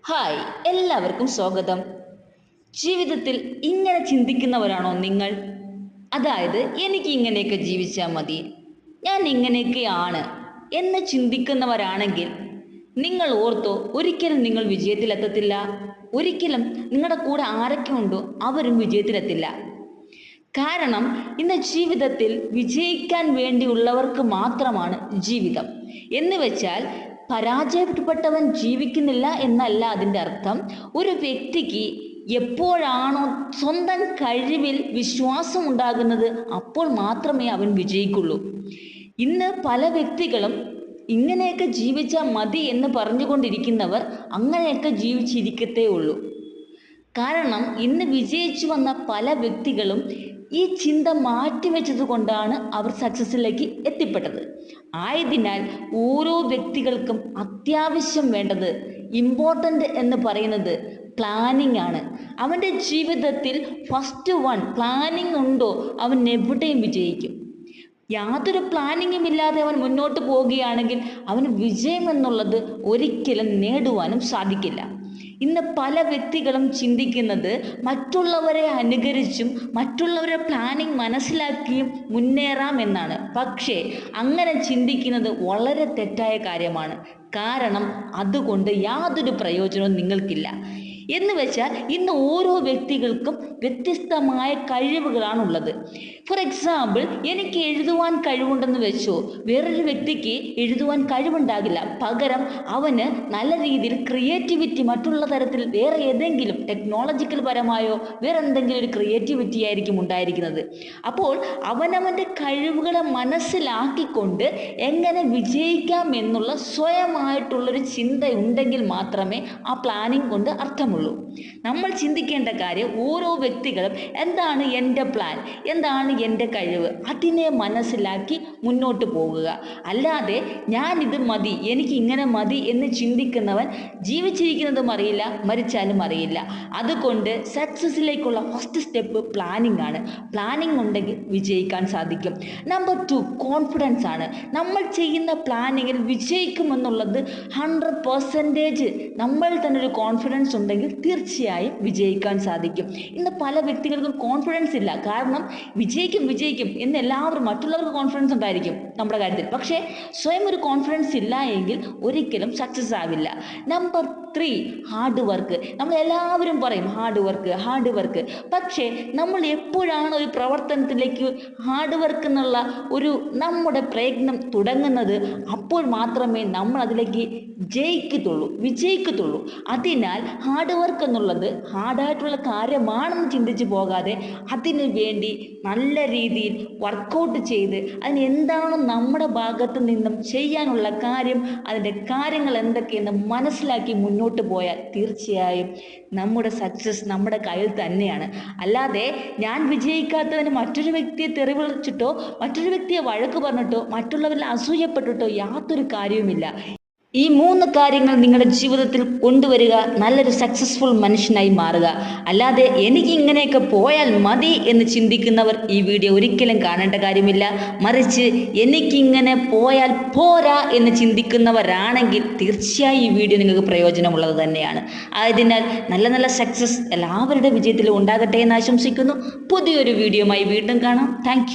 Hi, എല്ലാവർക്കും സ്വാഗതം. ജീവിതത്തിൽ ഇങ്ങനെ ചിന്തിക്കുന്നവരാണോ നിങ്ങൾ? അതായത് എനിക്ക് ഇങ്ങനെയൊക്കെ ജീവിച്ചാൽ മതി, ഞാൻ ഇങ്ങനെയൊക്കെയാണ് എന്ന് ചിന്തിക്കുന്നവരാണെങ്കിൽ നിങ്ങൾ ഓർത്തോ, ഒരിക്കലും നിങ്ങൾ വിജയത്തിലെത്തത്തില്ല. ഒരിക്കലും നിങ്ങളുടെ കൂടെ ആരൊക്കെ ഉണ്ടോ അവരും വിജയത്തിലെത്തില്ല. കാരണം ഇന്ന് ജീവിതത്തിൽ വിജയിക്കാൻ വേണ്ടിയുള്ളവർക്ക് മാത്രമാണ് ജീവിതം. എന്ന് വെച്ചാൽ പരാജയപ്പെട്ടവൻ ജീവിക്കുന്നില്ല എന്നല്ല അതിൻ്റെ അർത്ഥം. ഒരു വ്യക്തിക്ക് എപ്പോഴാണോ സ്വന്തം കഴിവിൽ വിശ്വാസം ഉണ്ടാകുന്നത് അപ്പോൾ മാത്രമേ അവൻ വിജയിക്കുള്ളൂ. ഇന്ന് പല വ്യക്തികളും ഇങ്ങനെയൊക്കെ ജീവിച്ചാൽ മതി എന്ന് പറഞ്ഞുകൊണ്ടിരിക്കുന്നവർ അങ്ങനെയൊക്കെ ജീവിച്ചിരിക്കത്തേ ഉള്ളൂ. കാരണം ഇന്ന് വിജയിച്ചു വന്ന പല വ്യക്തികളും ഈ ചിന്ത മാറ്റിവെച്ചത് കൊണ്ടാണ് അവർ സക്സസ്സിലേക്ക് എത്തിപ്പെട്ടത്. ആയതിനാൽ ഓരോ വ്യക്തികൾക്കും അത്യാവശ്യം വേണ്ടത്, ഇമ്പോർട്ടൻ്റ് എന്ന് പറയുന്നത് പ്ലാനിങ് ആണ്. അവൻ്റെ ജീവിതത്തിൽ ഫസ്റ്റ് പ്ലാനിങ് ഉണ്ടോ, അവൻ എവിടെയും വിജയിക്കും. യാതൊരു പ്ലാനിങ്ങും ഇല്ലാതെ അവൻ മുന്നോട്ട് പോവുകയാണെങ്കിൽ അവന് വിജയം എന്നുള്ളത് ഒരിക്കലും നേടുവാനും സാധിക്കില്ല. ഇന്ന് പല വ്യക്തികളും ചിന്തിക്കുന്നത് മറ്റുള്ളവരെ അനുകരിച്ചും മറ്റുള്ളവരുടെ പ്ലാനിങ് മനസ്സിലാക്കിയും മുന്നേറാം എന്നാണ്. പക്ഷേ അങ്ങനെ ചിന്തിക്കുന്നത് വളരെ തെറ്റായ കാര്യമാണ്. കാരണം അതുകൊണ്ട് യാതൊരു പ്രയോജനവും നിങ്ങൾക്കില്ല. എന്ന് വെച്ചാൽ ഇന്ന് ഓരോ വ്യക്തികൾക്കും വ്യത്യസ്തമായ കഴിവുകളാണുള്ളത്. ഫോർ എക്സാമ്പിൾ, എനിക്ക് എഴുതുവാൻ കഴിവുണ്ടെന്ന് വെച്ചോ, വേറൊരു വ്യക്തിക്ക് എഴുതുവാൻ കഴിവുണ്ടാകില്ല. പകരം അവന് നല്ല രീതിയിൽ ക്രിയേറ്റിവിറ്റി, മറ്റുള്ള തരത്തിൽ വേറെ ഏതെങ്കിലും ടെക്നോളജിക്കൽ പരമായോ വേറെ എന്തെങ്കിലും ഒരു ക്രിയേറ്റിവിറ്റി ആയിരിക്കും ഉണ്ടായിരിക്കുന്നത്. അപ്പോൾ അവനവൻ്റെ കഴിവുകളെ മനസ്സിലാക്കിക്കൊണ്ട് എങ്ങനെ വിജയിക്കാം എന്നുള്ള സ്വയമായിട്ടുള്ളൊരു ചിന്ത ഉണ്ടെങ്കിൽ മാത്രമേ ആ പ്ലാനിങ് കൊണ്ട് അർത്ഥമുള്ളൂ. നമ്മൾ ചിന്തിക്കേണ്ട കാര്യം, ഓരോ വ്യക്തികളും എന്താണ് എൻ്റെ പ്ലാൻ, എന്താണ് എൻ്റെ കഴിവ്, അതിനെ മനസ്സിലാക്കി മുന്നോട്ട് പോകുക. അല്ലാതെ ഞാനിത് മതി, എനിക്ക് ഇങ്ങനെ മതി എന്ന് ചിന്തിക്കുന്നവൻ ജീവിച്ചിരിക്കുന്നതും അറിയില്ല, മരിച്ചാലും അറിയില്ല. അതുകൊണ്ട് സക്സസ്സിലേക്കുള്ള ഫസ്റ്റ് സ്റ്റെപ്പ് പ്ലാനിങ് ആണ്. പ്ലാനിങ് ഉണ്ടെങ്കിൽ വിജയിക്കാൻ സാധിക്കും. നമ്പർ 2 കോൺഫിഡൻസ് ആണ്. നമ്മൾ ചെയ്യുന്ന പ്ലാനിങ്ങിൽ വിജയിക്കുമെന്നുള്ളത് 100% നമ്മൾ തന്നെ ഒരു കോൺഫിഡൻസ് ഉണ്ടെങ്കിൽ തീർച്ചയായും വിജയിക്കാൻ സാധിക്കും. ഇന്ന് പല വ്യക്തികൾക്കും കോൺഫിഡൻസ് ഇല്ല. കാരണം വിജയിക്കും എന്ന് എല്ലാവരും, മറ്റുള്ളവർക്ക് കോൺഫിഡൻസ് ഉണ്ടായിരിക്കും നമ്മുടെ കാര്യത്തിൽ, പക്ഷേ സ്വയം ഒരു കോൺഫിഡൻസ് ഇല്ല എങ്കിൽ ഒരിക്കലും സക്സസ് ആവില്ല. Number 3 hard work. നമ്മൾ എല്ലാവരും പറയും ഹാർഡ് വർക്ക്, പക്ഷേ നമ്മൾ എപ്പോഴാണ് ഒരു പ്രവർത്തനത്തിലേക്ക് ഹാർഡ് വർക്ക് എന്നുള്ള ഒരു നമ്മുടെ പ്രയത്നം തുടങ്ങുന്നത്, അപ്പോൾ മാത്രമേ നമ്മൾ അതിലേക്ക് വിജയിക്കത്തുള്ളൂ. അതിനാൽ ഹാർഡ് വർക്ക് എന്നുള്ളത് ഹാർഡായിട്ടുള്ള കാര്യമാണെന്ന് ചിന്തിച്ച് പോകാതെ അതിനു വേണ്ടി നല്ല രീതിയിൽ വർക്കൗട്ട് ചെയ്ത് അതിന് എന്താണോ നമ്മുടെ ഭാഗത്ത് നിന്നും ചെയ്യാനുള്ള കാര്യം, അതിൻ്റെ കാര്യങ്ങൾ എന്തൊക്കെയെന്ന് മനസ്സിലാക്കി മുന്നോട്ട് പോയാൽ തീർച്ചയായും നമ്മുടെ സക്സസ് നമ്മുടെ കയ്യിൽ തന്നെയാണ്. അല്ലാതെ ഞാൻ വിജയിക്കാത്തവന് മറ്റൊരു വ്യക്തിയെ തെറി വിളിച്ചിട്ടോ മറ്റൊരു വ്യക്തിയെ വഴക്ക് പറഞ്ഞിട്ടോ മറ്റുള്ളവരിൽ അസൂയപ്പെട്ടിട്ടോ യാതൊരു കാര്യവുമില്ല. ഈ 3 കാര്യങ്ങൾ നിങ്ങളുടെ ജീവിതത്തിൽ കൊണ്ടുവരിക, നല്ലൊരു സക്സസ്ഫുൾ മനുഷ്യനായി മാറുക. അല്ലാതെ എനിക്ക് ഇങ്ങനെയൊക്കെ പോയാൽ മതി എന്ന് ചിന്തിക്കുന്നവർ ഈ വീഡിയോ ഒരിക്കലും കാണേണ്ട കാര്യമില്ല. മറിച്ച് എനിക്കിങ്ങനെ പോയാൽ പോരാ എന്ന് ചിന്തിക്കുന്നവരാണെങ്കിൽ തീർച്ചയായും ഈ വീഡിയോ നിങ്ങൾക്ക് പ്രയോജനമുള്ളത് തന്നെയാണ്. ആയതിനാൽ നല്ല സക്സസ് എല്ലാവരുടെ വിജയത്തിലും ഉണ്ടാകട്ടെ എന്ന് ആശംസിക്കുന്നു. പുതിയൊരു വീഡിയോയുമായി വീണ്ടും കാണാം. താങ്ക്